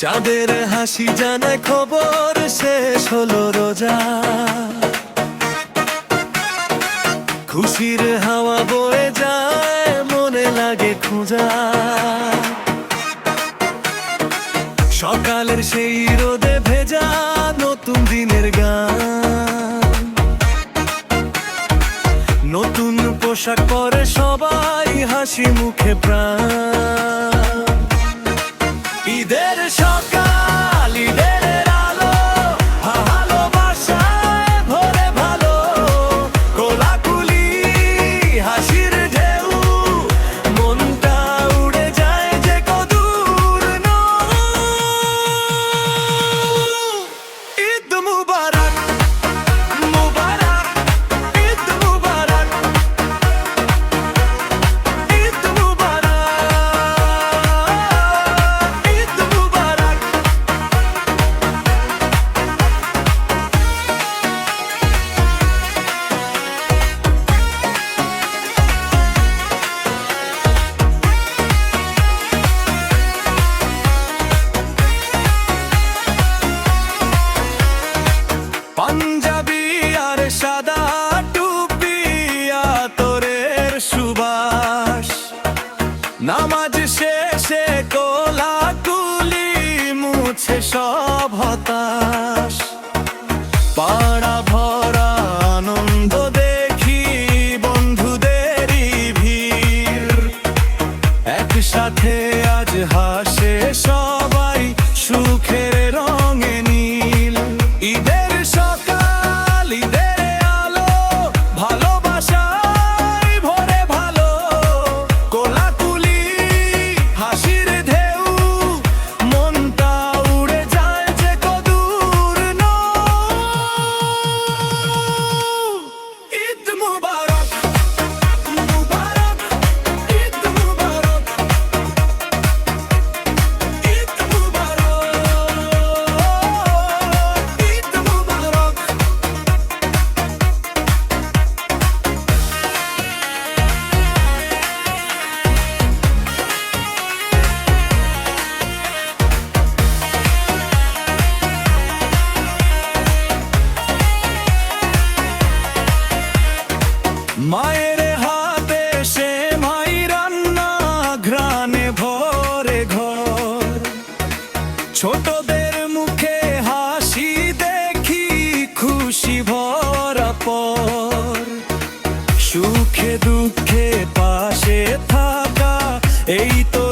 চাঁদের হাসি জানায় খবর শেষ হলো রোজা। খুশির হাওয়া বয়ে যায়, মনে লাগে খোঁজা। সকালের সেই রোদে ভেজা নতুন দিনের গান। নতুন পোশাক পরে সবাই, হাসি মুখে প্রাণ। ঈদের সকাল, ঈদের আলো, ভালোবাসায় ভরে ভালো। কোলাকুলি হাসির ঢেউ, মনটা উড়ে যায় যে কদূর নৌ। ঈদ মুবারক, মুবারক, ঈদ মুবারক, ঈদ মুবারক, ঈদ মুবারক। পাঞ্জাবি আর সাদা টুপি, আতরের সুবাস। নামাজ শেষে কোলাকুলি, মুছে সব হতাশ। পাড়া ভরা আনন্দ দেখি, বন্ধুদেরই ভিড়। একসাথে আজ হাসে সবাই, সুখের রঙে নীল। ঈদের সকাল, ঈদের আলো, ভালোবাসায় ভরে ভালো। কোলাকুলি হাসির ঢেউ, মনটা উড়ে যায় যে কদূর নৌ। ঈদ মুবারক, মুবারক, ঈদ মুবারক, ঈদ মুবারক, ঈদ মুবারক। মায়ের হাতে সেমাই রান্না, ঘ্রাণে ভরে ঘর। ছোটদের মুখে হাসি দেখি, খুশি ভরা পর। সুখে দুঃখে পাশে থাকা, এই তো